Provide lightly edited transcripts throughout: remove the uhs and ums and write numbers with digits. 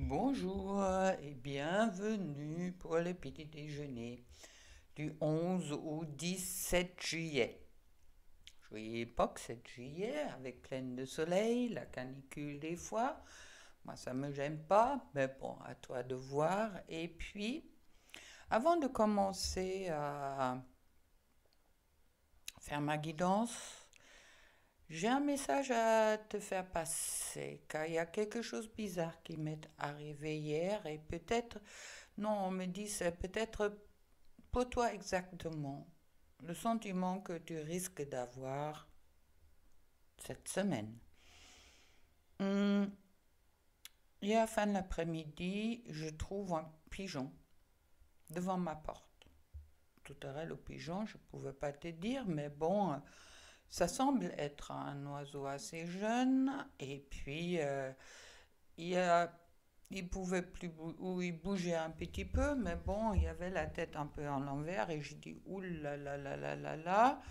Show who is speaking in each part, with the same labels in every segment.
Speaker 1: Bonjour et bienvenue pour le petit déjeuner du 11 au 17 juillet. Joyeux époque 7 juillet avec plein de soleil, la canicule des fois. Moi ça me gêne pas, mais bon, à toi de voir. Et puis, avant de commencer à faire ma guidance, j'ai un message à te faire passer, car il y a quelque chose de bizarre qui m'est arrivé hier et peut-être, non, on me dit c'est peut-être pour toi exactement le sentiment que tu risques d'avoir cette semaine. Hum, Hier fin de l'après-midi, je trouve un pigeon devant ma porte. Tout à l'heure, le pigeon, je ne pouvais pas te dire, mais bon, ça semble être un oiseau assez jeune, et puis il, a- il pouvait plus ou il bougeait un petit peu, mais bon, il avait la tête un peu en l'envers, et j'ai dit, ouh là là là là là là,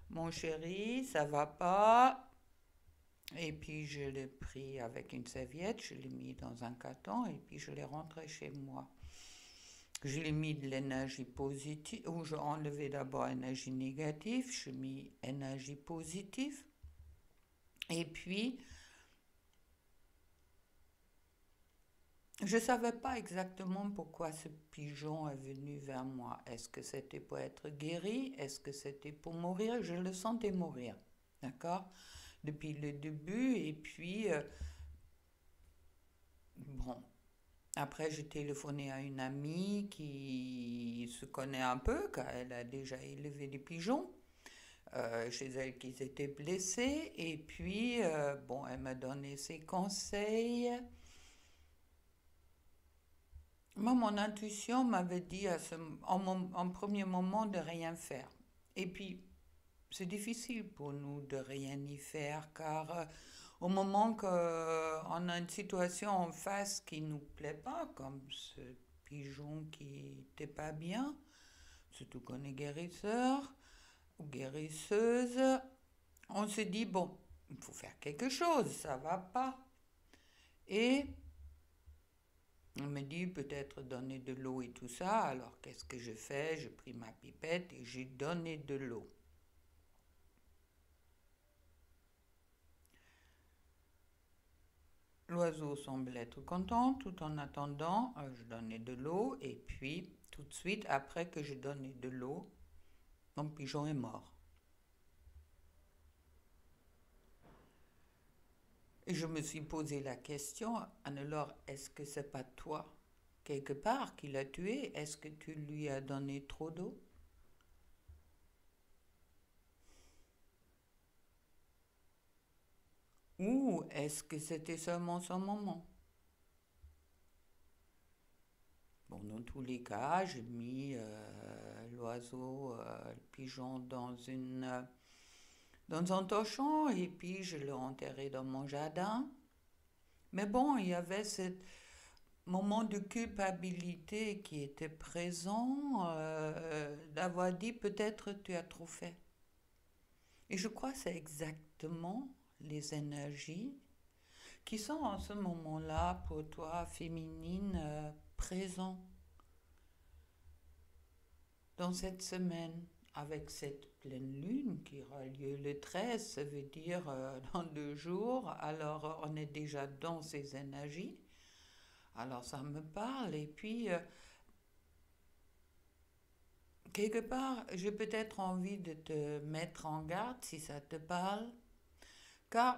Speaker 1: mon chéri, ça va pas. Et puis je l'ai pris avec une serviette, je l'ai mis dans un carton, et puis je l'ai rentré chez moi. Je l'ai mis de l'énergie positive, ou j'ai enlevé d'abord l'énergie négative, je mis énergie positive. Et puis, je ne savais pas exactement pourquoi ce pigeon est venu vers moi. Est-ce que c'était pour être guéri? Est-ce que c'était pour mourir? Je le sentais mourir, d'accord? Depuis le début. Et puis, bon, après j'ai téléphoné à une amie qui se connaît un peu, car elle a déjà élevé des pigeons. Chez elle qui étaient blessés. Et puis, bon, elle m'a donné ses conseils. Moi, mon intuition m'avait dit en premier moment de rien faire. Et puis, c'est difficile pour nous de rien y faire car au moment qu'on a une situation en face qui ne nous plaît pas, comme ce pigeon qui n'était pas bien, surtout qu'on est guérisseur ou guérisseuse, on se dit, bon, il faut faire quelque chose, ça va pas. Et on me dit peut-être donner de l'eau et tout ça. Alors qu'est-ce que je fais? J'ai pris ma pipette et j'ai donné de l'eau. L'oiseau semble être content. Tout en attendant, je donnais de l'eau. Et puis, tout de suite, après que j'ai donné de l'eau, mon pigeon est mort. Et je me suis posé la question, alors, est-ce que c'est pas toi, quelque part, qui l'a tué? Est-ce que tu lui as donné trop d'eau? Ou est-ce que c'était seulement son moment? Bon, dans tous les cas, j'ai mis l'oiseau, le pigeon dans un torchon et puis je l'ai enterré dans mon jardin. Mais bon, il y avait ce moment de culpabilité qui était présent, d'avoir dit peut-être tu as trop fait. Et je crois que c'est exactement les énergies qui sont en ce moment-là pour toi, féminine, présents dans cette semaine, avec cette pleine lune qui aura lieu le 13, ça veut dire dans 2 jours, alors on est déjà dans ces énergies, alors ça me parle, et puis quelque part, j'ai peut-être envie de te mettre en garde si ça te parle, car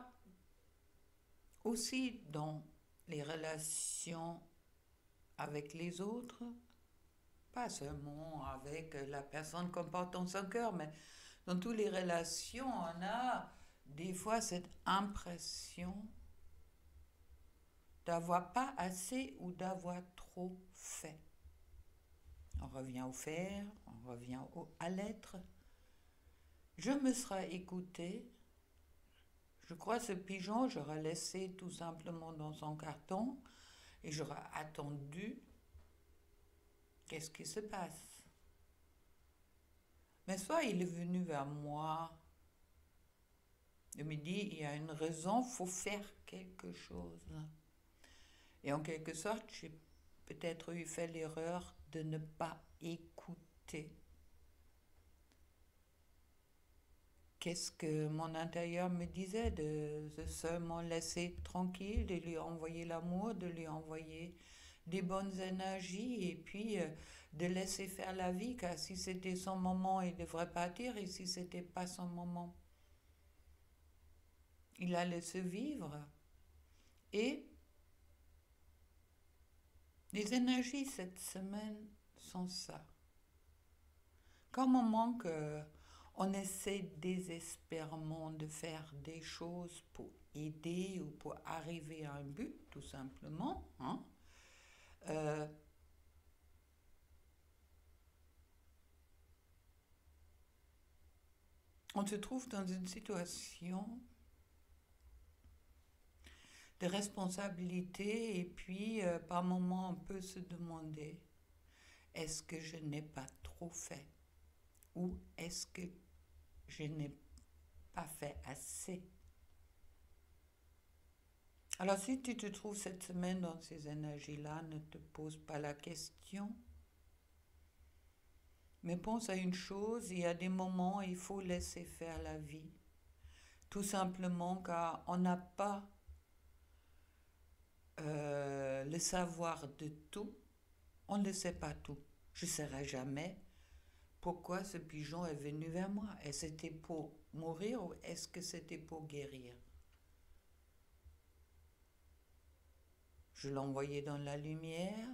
Speaker 1: aussi dans les relations avec les autres, pas seulement avec la personne qu'on porte dans son cœur, mais dans toutes les relations, on a des fois cette impression d'avoir pas assez ou d'avoir trop fait. On revient au faire, on revient à l'être. Je me serais écouté. Je crois que ce pigeon, j'aurais laissé tout simplement dans son carton et j'aurais attendu qu'est-ce qui se passe. Mais soit il est venu vers moi et me dit il y a une raison, il faut faire quelque chose. Et en quelque sorte, j'ai peut-être eu fait l'erreur de ne pas écouter. Qu'est-ce que mon intérieur me disait de seulement laisser tranquille, de lui envoyer l'amour, de lui envoyer des bonnes énergies et puis de laisser faire la vie, car si c'était son moment, il devrait partir, et si c'était pas son moment, il allait se vivre. Et les énergies cette semaine sont ça. Qu'au moment qu'on essaie désespérément de faire des choses pour aider ou pour arriver à un but, tout simplement, hein, on se trouve dans une situation de responsabilité et puis par moment on peut se demander, est-ce que je n'ai pas trop fait ou est-ce que je n'ai pas fait assez? Alors si tu te trouves cette semaine dans ces énergies-là, ne te pose pas la question, mais pense à une chose, il y a des moments où il faut laisser faire la vie, tout simplement car on n'a pas le savoir de tout, on ne sait pas tout. Je ne saurai jamais pourquoi ce pigeon est venu vers moi. Est-ce que c'était pour mourir ou est-ce que c'était pour guérir? Je l'ai envoyé dans la lumière.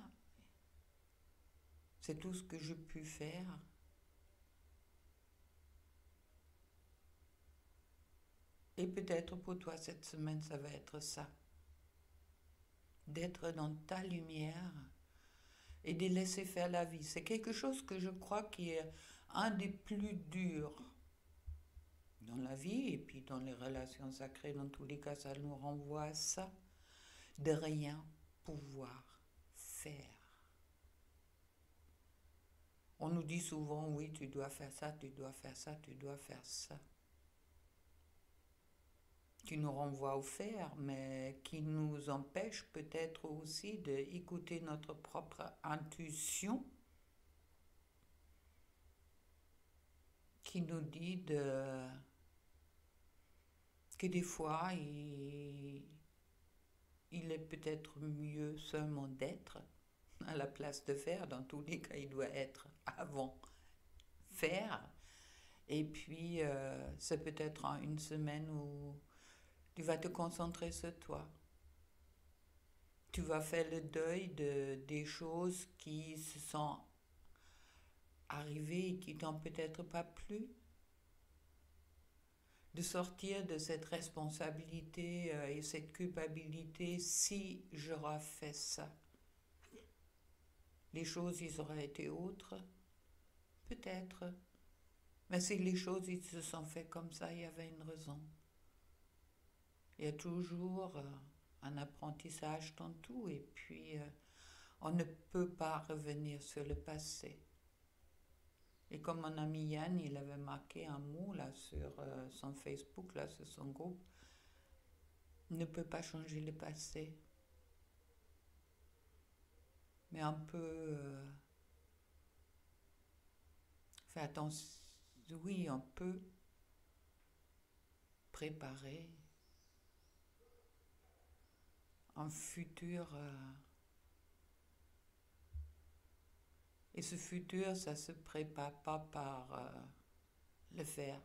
Speaker 1: C'est tout ce que je puis faire. Et peut-être pour toi cette semaine, ça va être ça. D'être dans ta lumière et de laisser faire la vie. C'est quelque chose que je crois qui est un des plus durs dans la vie et puis dans les relations sacrées. Dans tous les cas, ça nous renvoie à ça. De rien pouvoir faire. On nous dit souvent, oui, tu dois faire ça, tu dois faire ça, tu dois faire ça. Qui nous renvoie au faire, mais qui nous empêche peut-être aussi d'écouter notre propre intuition, qui nous dit que des fois, il est peut-être mieux seulement d'être à la place de faire. Dans tous les cas, il doit être avant faire. Et puis, c'est peut-être une semaine où tu vas te concentrer sur toi. Tu vas faire le deuil des choses qui se sont arrivées et qui t'ont peut-être pas plu. De sortir de cette responsabilité et cette culpabilité. Si j'aurais fait ça, les choses ils auraient été autres, peut-être. Mais si les choses ils se sont faites comme ça, il y avait une raison. Il y a toujours un apprentissage dans tout et puis on ne peut pas revenir sur le passé. Et comme mon ami Yann, il avait marqué un mot là sur son Facebook, là sur son groupe, ne peut pas changer le passé. Mais on peut faire attention, oui, on peut préparer un futur. Et ce futur, ça ne se prépare pas par le faire.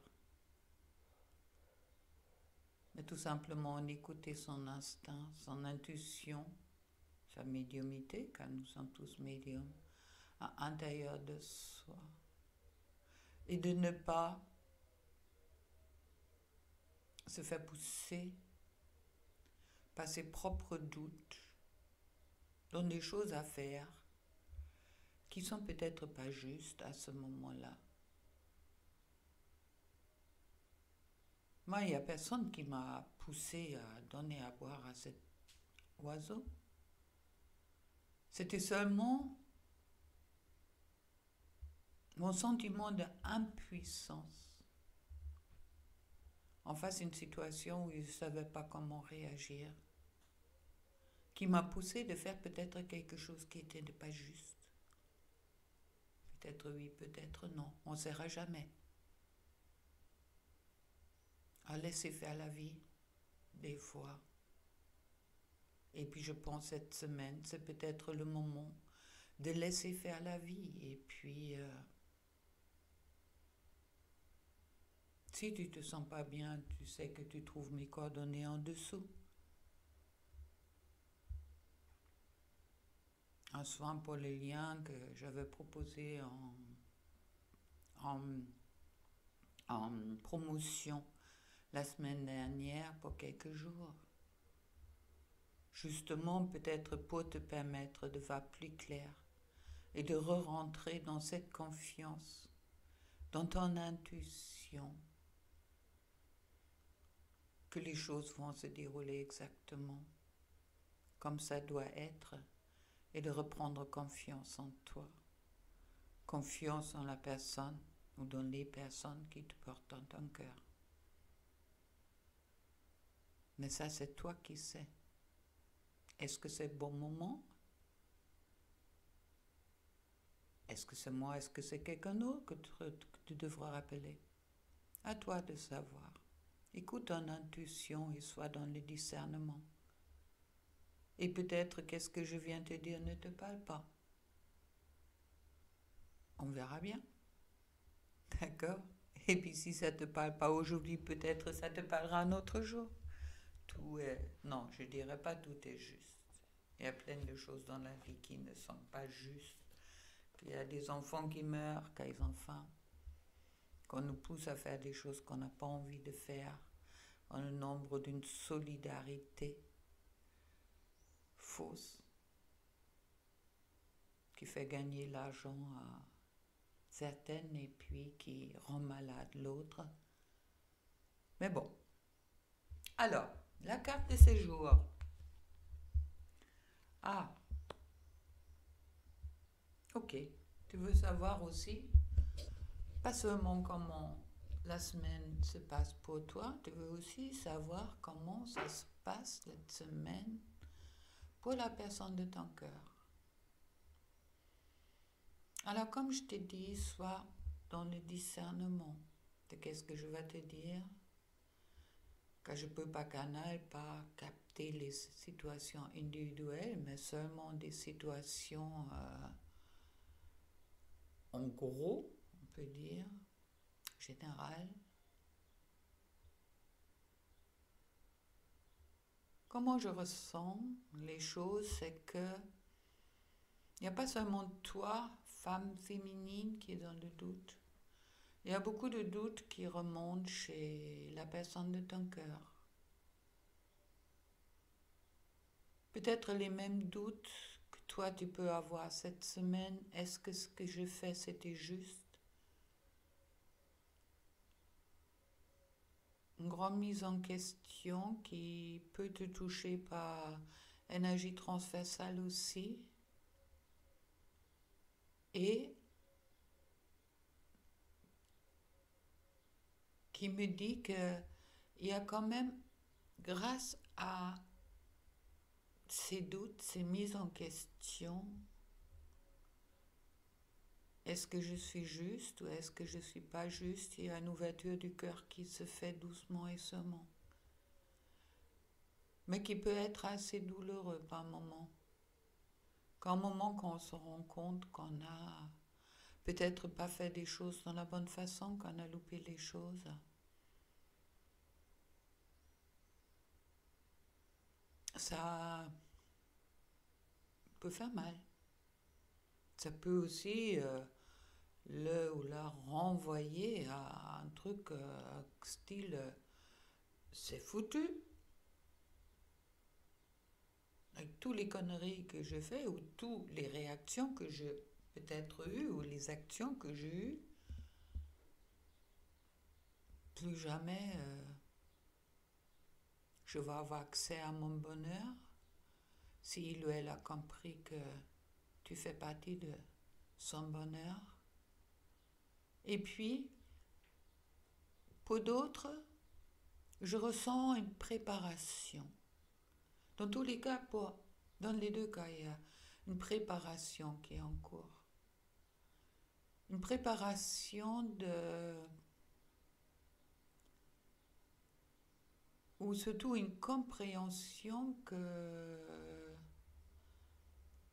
Speaker 1: Mais tout simplement en écouter son instinct, son intuition, sa médiumité, car nous sommes tous médiums, à l'intérieur de soi. Et de ne pas se faire pousser par ses propres doutes dans des choses à faire qui sont peut-être pas justes à ce moment-là. Moi, il n'y a personne qui m'a poussé à donner à boire à cet oiseau. C'était seulement mon sentiment d'impuissance en face d'une situation où je ne savais pas comment réagir, qui m'a poussé de faire peut-être quelque chose qui n'était pas juste. Peut-être oui, peut-être non, on ne saura jamais. À laisser faire la vie, des fois. Et puis je pense cette semaine, c'est peut-être le moment de laisser faire la vie. Et puis, si tu te sens pas bien, tu sais que tu trouves mes coordonnées en dessous. Un soin pour les liens que j'avais proposé en, en promotion la semaine dernière pour quelques jours. Justement, peut-être pour te permettre de voir plus clair et de re-rentrer dans cette confiance, dans ton intuition, que les choses vont se dérouler exactement comme ça doit être et de reprendre confiance en toi, confiance en la personne ou dans les personnes qui te portent dans ton cœur. Mais ça, c'est toi qui sais. Est-ce que c'est le bon moment? Est-ce que c'est moi? Est-ce que c'est quelqu'un d'autre que tu devras rappeler? À toi de savoir. Écoute ton intuition et sois dans le discernement. Et peut-être qu'est-ce que je viens te dire ne te parle pas. On verra bien. D'accord? Et puis si ça ne te parle pas aujourd'hui, peut-être ça te parlera un autre jour. Tout est... Non, je ne dirais pas tout est juste. Il y a plein de choses dans la vie qui ne sont pas justes. Il y a des enfants qui meurent quand ils ont faim. Qu'on nous pousse à faire des choses qu'on n'a pas envie de faire. En le nombre d'une solidarité fausse qui fait gagner l'argent à certaines et puis qui rend malade l'autre. Mais bon. Alors, la carte de séjour. Ah, ok. Tu veux savoir aussi, pas seulement comment la semaine se passe pour toi, tu veux aussi savoir comment ça se passe cette semaine pour la personne de ton cœur. Alors, comme je t'ai dit, sois dans le discernement de qu'est-ce que je vais te dire, car je ne peux pas capter les situations individuelles, mais seulement des situations en gros, on peut dire, générales. Comment je ressens les choses, c'est que il n'y a pas seulement toi, femme féminine, qui est dans le doute. Il y a beaucoup de doutes qui remontent chez la personne de ton cœur. Peut-être les mêmes doutes que toi tu peux avoir cette semaine. Est-ce que ce que je fais c'était juste? Une grande mise en question qui peut te toucher par énergie transversale aussi. Et qui me dit qu'il y a quand même, grâce à ces doutes, ces mises en question, est-ce que je suis juste ou est-ce que je ne suis pas juste? Il y a une ouverture du cœur qui se fait doucement et sûrement, mais qui peut être assez douloureux par moment. Qu'un moment qu'on se rend compte qu'on a peut-être pas fait des choses dans la bonne façon, qu'on a loupé les choses. Ça peut faire mal. Ça peut aussi le ou la renvoyer à un truc style c'est foutu. Avec tous les conneries que je fais ou toutes les réactions que j'ai peut-être eues ou les actions que j'ai eues, plus jamais je vais avoir accès à mon bonheur si il ou elle a compris que tu fais partie de son bonheur. Et puis, pour d'autres, je ressens une préparation. Dans tous les cas, pour Dans les deux cas, il y a une préparation qui est en cours. Une préparation ou surtout une compréhension que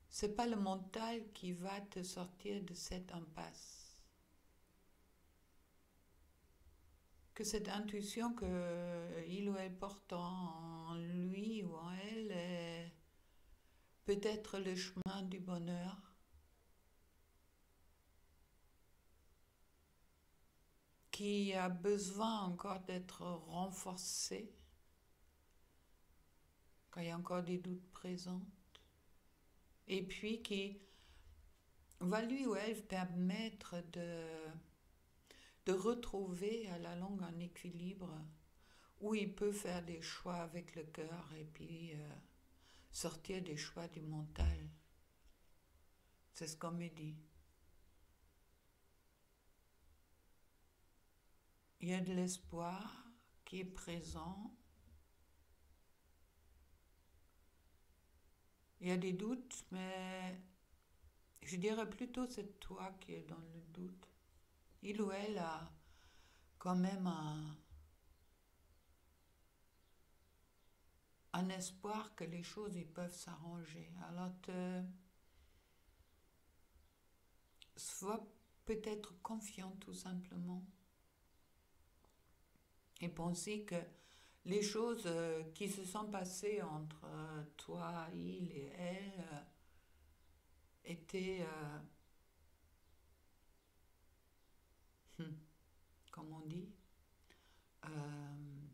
Speaker 1: c'est pas le mental qui va te sortir de cette impasse. Que cette intuition que il ou elle porte en lui ou en elle est peut-être le chemin du bonheur, qui a besoin encore d'être renforcé quand il y a encore des doutes présents, et puis qui va lui ou elle permettre de retrouver à la longue un équilibre où il peut faire des choix avec le cœur et puis sortir des choix du mental. C'est ce qu'on me dit. Il y a de l'espoir qui est présent. Il y a des doutes, mais je dirais plutôt c'est toi qui es dans le doute. Il ou elle a quand même un espoir que les choses ils peuvent s'arranger. Alors sois peut-être confiant tout simplement et penser que les choses qui se sont passées entre toi, il et elle étaient, comme on dit, euh,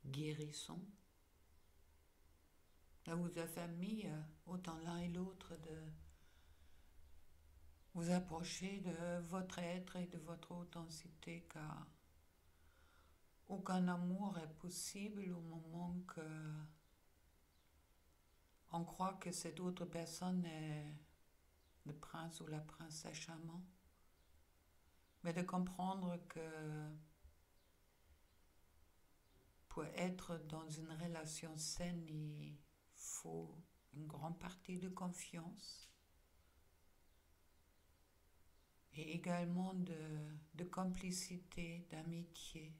Speaker 1: guérissons. Ça vous a permis, autant l'un et l'autre, de vous approcher de votre être et de votre authenticité, car aucun amour est possible au moment que on croit que cette autre personne est le prince ou la princesse charmant. Mais de comprendre que pour être dans une relation saine, il faut une grande partie de confiance et également de complicité, d'amitié.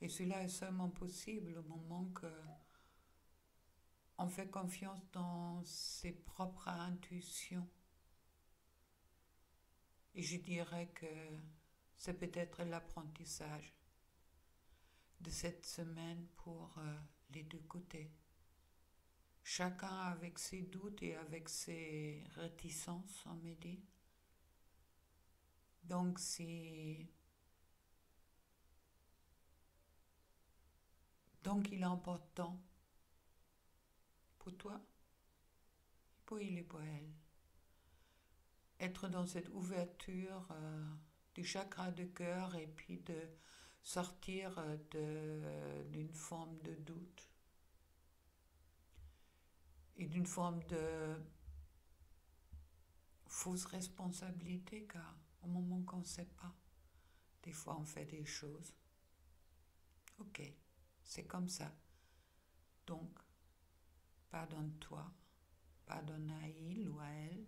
Speaker 1: Et cela est seulement possible au moment que on fait confiance dans ses propres intuitions. Et je dirais que c'est peut-être l'apprentissage de cette semaine pour les deux côtés. Chacun avec ses doutes et avec ses réticences, on me dit. Donc il est important pour toi, pour il et pour elle. Être dans cette ouverture du chakra de cœur et puis de sortir d'une forme de doute et d'une forme de fausse responsabilité, car au moment qu'on ne sait pas, des fois on fait des choses. Ok, c'est comme ça. Donc, pardonne-toi, pardonne à il ou à elle.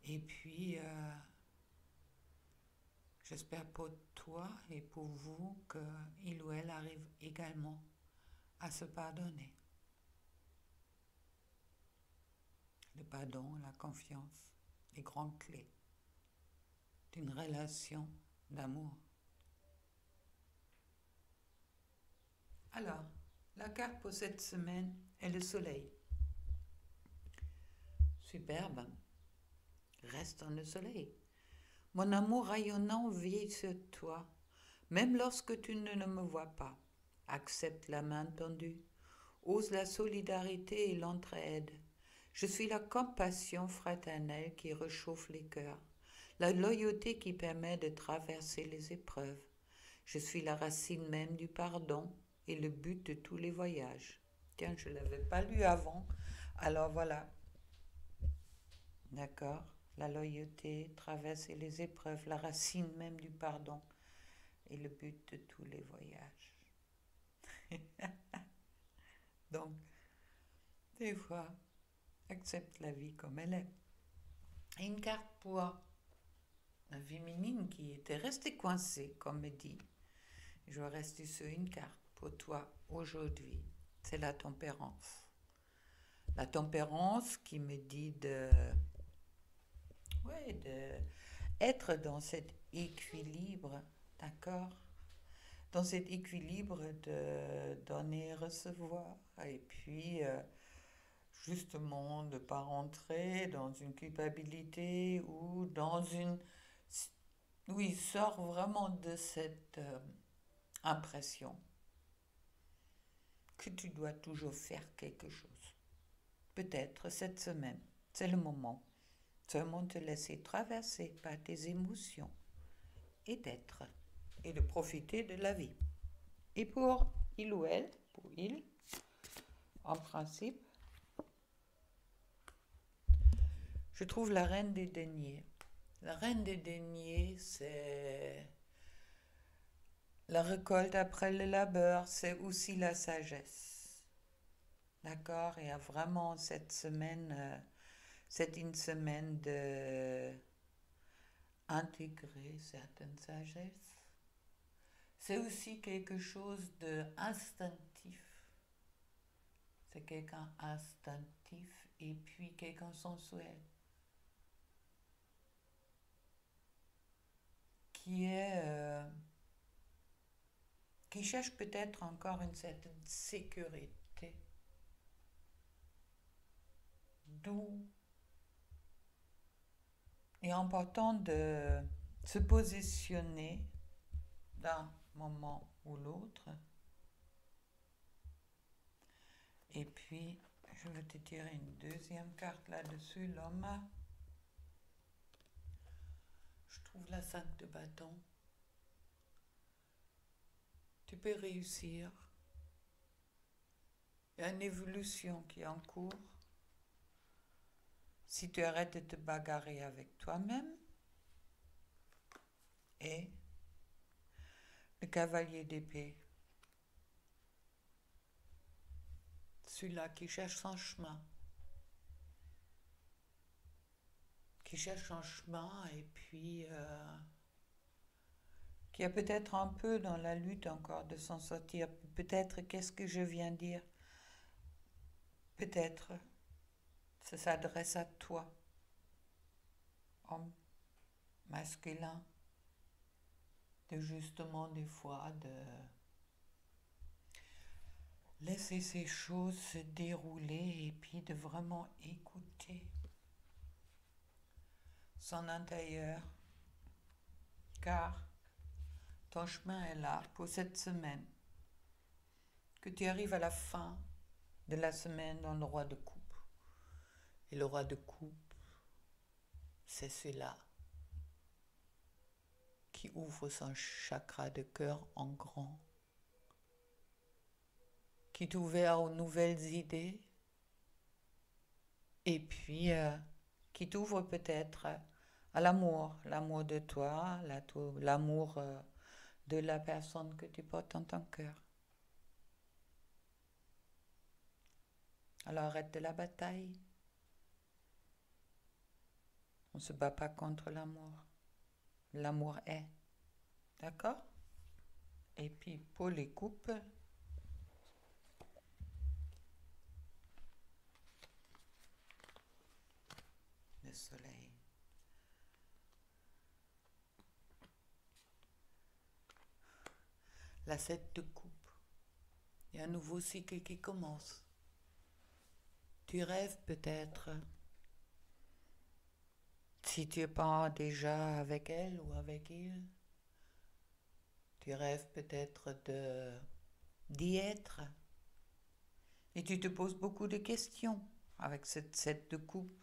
Speaker 1: Et puis, j'espère pour toi et pour vous qu'il ou elle arrive également à se pardonner. Le pardon, la confiance, les grandes clés d'une relation d'amour. Alors, la carte pour cette semaine est le soleil. Superbe. Reste dans le soleil. Mon amour rayonnant veille sur toi, même lorsque tu ne me vois pas. Accepte la main tendue. Ose la solidarité et l'entraide. Je suis la compassion fraternelle qui réchauffe les cœurs, la loyauté qui permet de traverser les épreuves. Je suis la racine même du pardon et le but de tous les voyages. Tiens, je ne l'avais pas lu avant, alors voilà. D'accord? La loyauté, traverser les épreuves, la racine même du pardon et le but de tous les voyages. des fois, accepte la vie comme elle est. Et une carte pour la féminine qui était restée coincée, comme me dit. Je vais rester sur une carte pour toi aujourd'hui. C'est la tempérance. La tempérance qui me dit de être dans cet équilibre, d'accord? Dans cet équilibre de donner et recevoir. Et puis, justement, de ne pas rentrer dans une culpabilité ou dans une... Oui, sort vraiment de cette impression que tu dois toujours faire quelque chose. Peut-être cette semaine, c'est le moment. Seulement te laisser traverser par tes émotions et d'être et de profiter de la vie. Et pour il ou elle, pour il, en principe, je trouve la reine des deniers. La reine des deniers, c'est la récolte après le labeur, c'est aussi la sagesse. D'accord? Et vraiment cette semaine, c'est une semaine de intégrer certaines sagesses. C'est aussi quelque chose d'instinctif. C'est quelqu'un instinctif et puis quelqu'un sensuel. Qui cherche peut-être encore une certaine sécurité. D'où il est important de se positionner d'un moment ou l'autre. Et puis, je vais te tirer une deuxième carte là-dessus, l'homme. Je trouve la 5 de bâton. Tu peux réussir. Il y a une évolution qui est en cours. Si tu arrêtes de te bagarrer avec toi-même. Et le cavalier d'épée. Celui-là qui cherche son chemin. Qui cherche son chemin et puis qui est peut-être un peu dans la lutte encore de s'en sortir. Peut-être, qu'est-ce que je viens dire? Peut-être, ça s'adresse à toi, homme masculin, de justement des fois de laisser ces choses se dérouler et puis de vraiment écouter son intérieur, car ton chemin est là pour cette semaine. Que tu arrives à la fin de la semaine dans le roi de coupe. Et le roi de coupe, c'est celui-là qui ouvre son chakra de cœur en grand, qui est ouvert aux nouvelles idées et puis qui t'ouvre peut-être à l'amour de toi, l'amour de la personne que tu portes en ton cœur. Alors arrête de la bataille. On ne se bat pas contre l'amour. L'amour est. D'accord? Et puis pour les couples, le soleil. La 7 de coupe. Il y a un nouveau cycle qui commence. Tu rêves peut-être, si tu n'es pas déjà avec elle ou avec il, tu rêves peut-être d'y être. Et tu te poses beaucoup de questions avec cette 7 de coupe.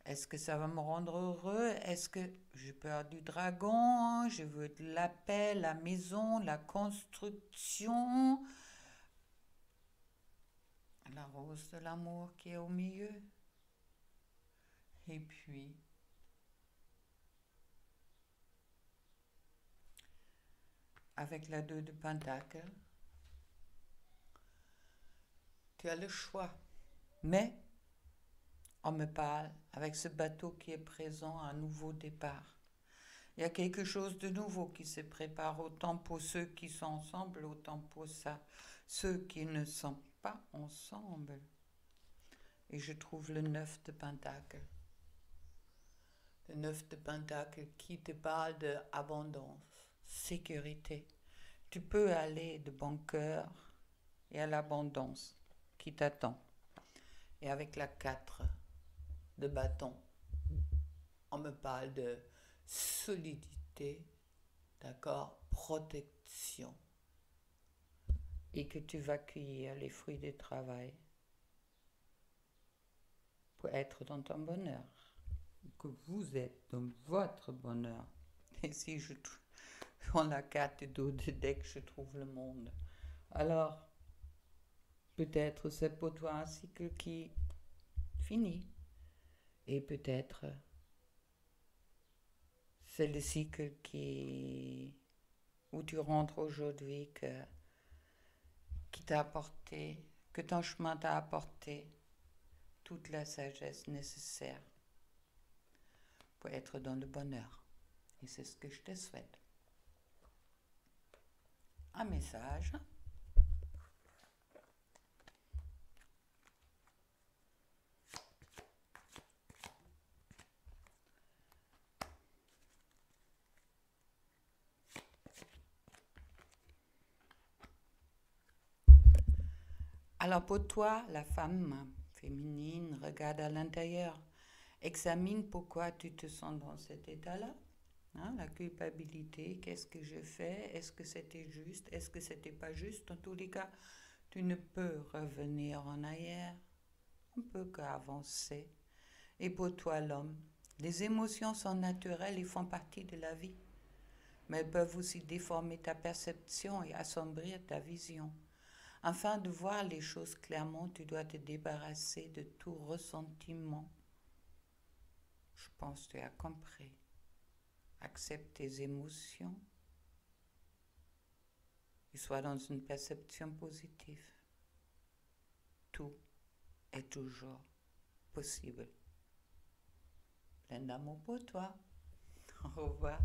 Speaker 1: Est-ce que ça va me rendre heureux? Est-ce que j'ai peur du dragon? Je veux de la paix, la maison, la construction, la rose de l'amour qui est au milieu. Et puis, avec la 2 de pentacle, tu as le choix Mais on me parle avec ce bateau qui est présent un nouveau départ. Il y a quelque chose de nouveau qui se prépare, autant pour ceux qui sont ensemble, autant pour ça, ceux qui ne sont pas ensemble. Et je trouve le 9 de Pentacle. Le 9 de Pentacle qui te parle d'abondance, sécurité. Tu peux aller de bon cœur et à l'abondance qui t'attend. Et avec la 4 de bâton, on me parle de solidité, d'accord, protection. Et que tu vas cueillir les fruits du travail pour être dans ton bonheur. Que vous êtes dans votre bonheur. Et si je prends la carte d'eau de deck, je trouve le monde. Alors, peut-être c'est pour toi un cycle qui finit. Et peut-être c'est le cycle où tu rentres aujourd'hui qui t'a apporté, que ton chemin t'a apporté toute la sagesse nécessaire pour être dans le bonheur. Et c'est ce que je te souhaite. Un message. Alors pour toi, la femme féminine, regarde à l'intérieur, examine pourquoi tu te sens dans cet état-là. Hein, la culpabilité, qu'est-ce que je fais? Est-ce que c'était juste? Est-ce que c'était pas juste? En tous les cas, tu ne peux revenir en arrière. On peut qu'avancer. Et pour toi, l'homme, les émotions sont naturelles et font partie de la vie. Mais elles peuvent aussi déformer ta perception et assombrir ta vision. Afin de voir les choses clairement, tu dois te débarrasser de tout ressentiment. Je pense que tu as compris. Accepte tes émotions et sois dans une perception positive. Tout est toujours possible. Plein d'amour pour toi. Au revoir.